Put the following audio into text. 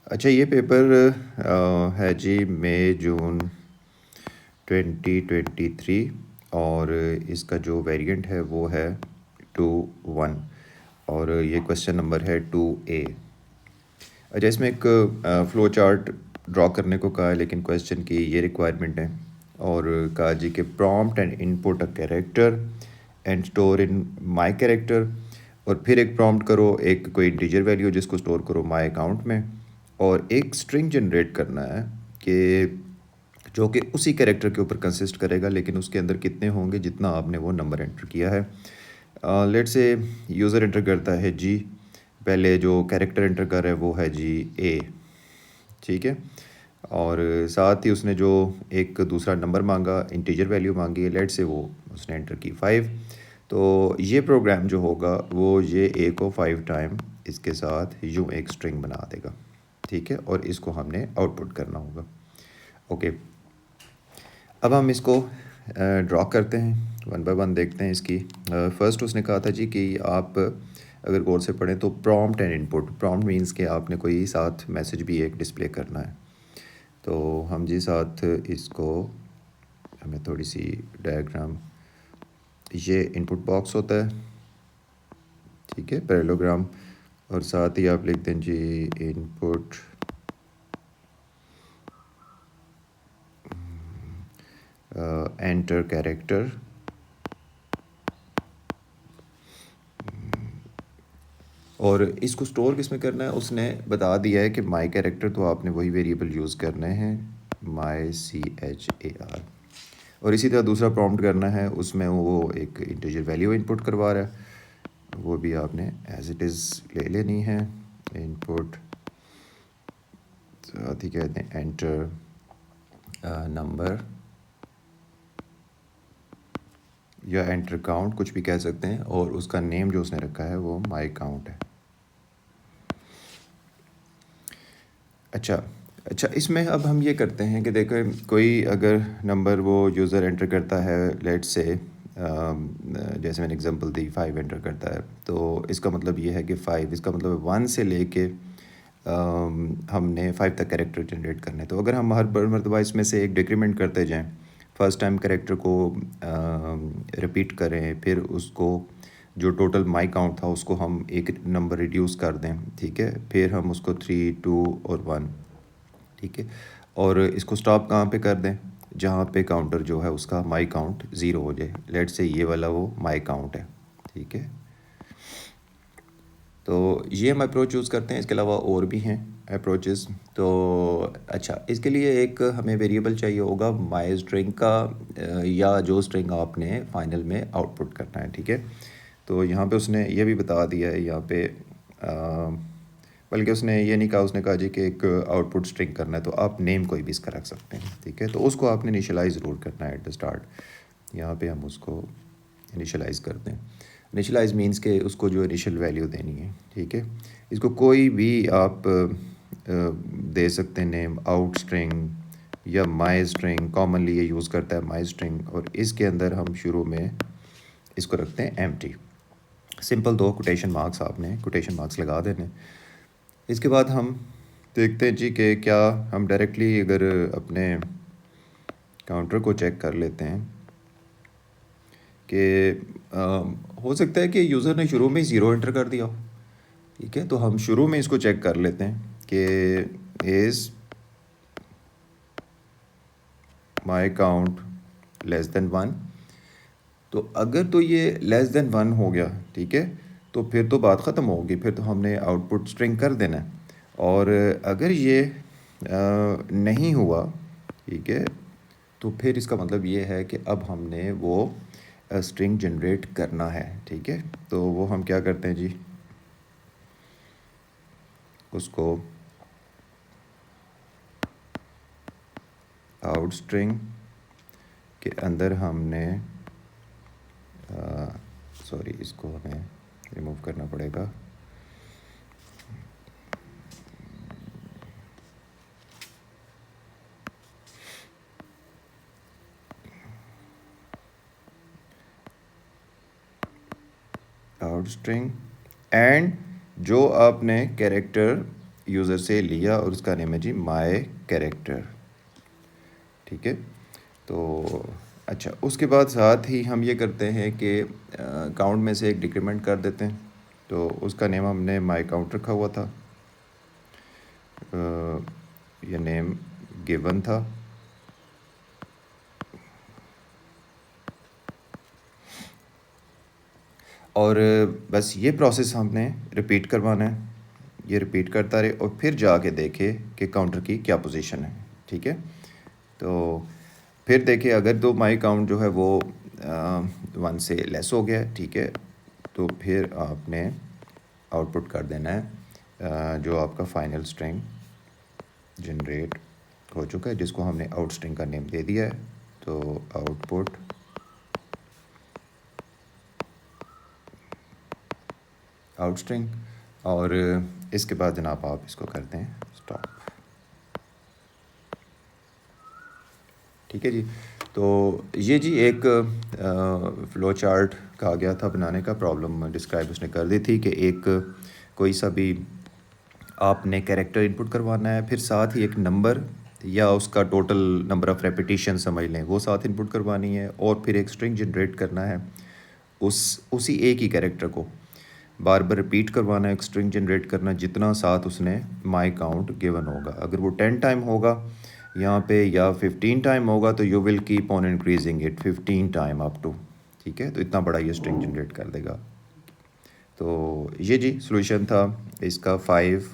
अच्छा, ये पेपर है जी मई जून 2023 और इसका जो वेरिएंट है वो है 2-1 और ये क्वेश्चन नंबर है 2A। अच्छा, इसमें एक फ्लो चार्ट ड्रॉ करने को कहा है, लेकिन क्वेश्चन की ये रिक्वायरमेंट है और कहा जी कि prompt and input a character and store in my character, और फिर एक प्रॉम्प्ट करो एक कोई इंटीजर वैल्यू जिसको स्टोर करो माय अकाउंट में, और एक स्ट्रिंग जनरेट करना है कि जो कि उसी कैरेक्टर के ऊपर कंसिस्ट करेगा, लेकिन उसके अंदर कितने होंगे जितना आपने वो नंबर एंटर किया है। लेट से यूज़र एंटर करता है जी, पहले जो कैरेक्टर एंटर कर रहा है वो है जी ए, ठीक है, और साथ ही उसने जो एक दूसरा नंबर मांगा, इंटीजर वैल्यू मांगी है, लेट से वो उसने एंटर की 5। तो ये प्रोग्राम जो होगा वो ये ए को 5 टाइम इसके साथ यूँ एक स्ट्रिंग बना देगा, ठीक है, और इसको हमने आउटपुट करना होगा। ओके, अब हम इसको ड्रॉ करते हैं, वन बाय वन देखते हैं इसकी। फर्स्ट उसने कहा था जी कि आप अगर गौर से पढ़ें तो prompt and input, prompt means कि आपने कोई साथ मैसेज भी एक डिस्प्ले करना है। तो हम जी साथ इसको, हमें थोड़ी सी डायग्राम, ये इनपुट बॉक्स होता है, ठीक है, पैरेललोग्राम, और साथ ही आप लिख दें जी इनपुट एंटर कैरेक्टर, और इसको स्टोर किस में करना है उसने बता दिया है कि माई कैरेक्टर, तो आपने वही वेरिएबल यूज़ करने हैं माई CHAR, और इसी तरह दूसरा प्रॉम्प्ट करना है, उसमें वो एक इंटीजर वैल्यू इनपुट करवा रहा है, वो भी आपने एज इट इज़ ले लेनी है इनपुट, साथ ही कहते हैं एंटर नंबर या एंटर काउंट, कुछ भी कह सकते हैं, और उसका नेम जो उसने रखा है वो माई काउंट है। अच्छा अच्छा, इसमें अब हम ये करते हैं कि देखो कोई अगर नंबर वो यूज़र एंटर करता है, लेट्स से जैसे मैंने एग्जांपल दी 5 एंटर करता है, तो इसका मतलब ये है कि 5, इसका मतलब 1 से लेके हमने 5 तक कैरेक्टर जनरेट करने हैं। तो अगर हम हर मरतबा इसमें से एक डिक्रीमेंट करते जाएं, फर्स्ट टाइम कैरेक्टर को रिपीट करें, फिर उसको जो टोटल माई काउंट था उसको हम एक नंबर रिड्यूस कर दें, ठीक है, फिर हम उसको 3, 2 और 1, ठीक है, और इसको स्टॉप कहाँ पे कर दें, जहाँ पे काउंटर जो है उसका माई काउंट 0 हो जाए, लेट से ये वाला वो माई काउंट है, ठीक है। तो ये हम अप्रोच यूज़ करते हैं, इसके अलावा और भी हैं अप्रोचेस। तो अच्छा, इसके लिए एक हमें वेरिएबल चाहिए होगा माई स्ट्रिंग का, या जो स्ट्रिंग आपने फाइनल में आउटपुट करना है, ठीक है। तो यहाँ पे उसने ये भी बता दिया है यहाँ पे, बल्कि उसने ये नहीं कहा, उसने कहा जी कि एक आउटपुट स्ट्रिंग करना है, तो आप नेम कोई भी इसका रख सकते हैं, ठीक है, तो उसको आपने इनिशियलाइज़ ज़रूर करना है एट द स्टार्ट। यहाँ पे हम उसको इनिशियलाइज़ करते हैं। इनिशियलाइज़ मीन्स के उसको जो इनिशियल वैल्यू देनी है, ठीक है, इसको कोई भी आप दे सकते हैं नेम, आउट स्ट्रिंग या माई स्ट्रिंग, कॉमनली ये यूज़ करता है माई स्ट्रिंग, और इसके अंदर हम शुरू में इसको रखते हैं एम्प्टी, सिंपल 2 कोटेशन मार्क्स, आपने कोटेशन मार्क्स लगा देने। इसके बाद हम देखते हैं जी कि क्या हम डायरेक्टली अगर अपने काउंटर को चेक कर लेते हैं कि हो सकता है कि यूज़र ने शुरू में 0 एंटर कर दिया हो, ठीक है, तो हम शुरू में इसको चेक कर लेते हैं कि is my count less than 1। तो अगर तो ये लेस देन 1 हो गया, ठीक है, तो फिर तो बात ख़त्म होगी, फिर तो हमने आउटपुट स्ट्रिंग कर देना है। और अगर ये नहीं हुआ, ठीक है, तो फिर इसका मतलब ये है कि अब हमने वो स्ट्रिंग जनरेट करना है, ठीक है। तो वो हम क्या करते हैं जी, उसको आउट स्ट्रिंग के अंदर हमने सॉरी, इसको हमें रिमूव करना पड़ेगा, आउट स्ट्रिंग, एंड जो आपने कैरेक्टर यूज़र से लिया और उसका नेम है जी माय कैरेक्टर। ठीक है, तो अच्छा, उसके बाद साथ ही हम ये करते हैं कि काउंट में से एक डिक्रीमेंट कर देते हैं। तो उसका नेम हमने माय काउंट रखा हुआ था, ये नेम गिवन था। और बस ये प्रोसेस हमने रिपीट करवाना है, ये रिपीट करता रहे और फिर जाके देखे कि काउंटर की क्या पोजीशन है। ठीक है, तो फिर देखिए अगर तो माई काउंट जो है वो 1 से लेस हो गया है, ठीक है, तो फिर आपने आउटपुट कर देना है जो आपका फाइनल स्ट्रिंग जनरेट हो चुका है, जिसको हमने आउट स्ट्रिंग का नेम दे दिया है। तो आउटपुट आउट स्ट्रिंग, और इसके बाद जनाब आप इसको करते हैं स्टॉप। ठीक है जी, तो ये जी एक फ़्लो चार्ट कहा गया था बनाने का, प्रॉब्लम डिस्क्राइब उसने कर दी थी कि एक कोई सा भी आपने कैरेक्टर इनपुट करवाना है, फिर साथ ही एक नंबर या उसका टोटल नंबर ऑफ़ रेपिटेशन समझ लें वो साथ इनपुट करवानी है, और फिर एक स्ट्रिंग जनरेट करना है उसी एक ही कैरेक्टर को बार बार रिपीट करवाना है, एक स्ट्रिंग जनरेट करना जितना साथ उसने माई काउंट गिवन होगा। अगर वो 10 टाइम होगा यहाँ पे या 15 टाइम होगा तो you will keep on increasing it 15 time up to. ठीक है, तो इतना बड़ा ये स्ट्रिंग जनरेट कर देगा। तो ये जी सॉल्यूशन था इसका 5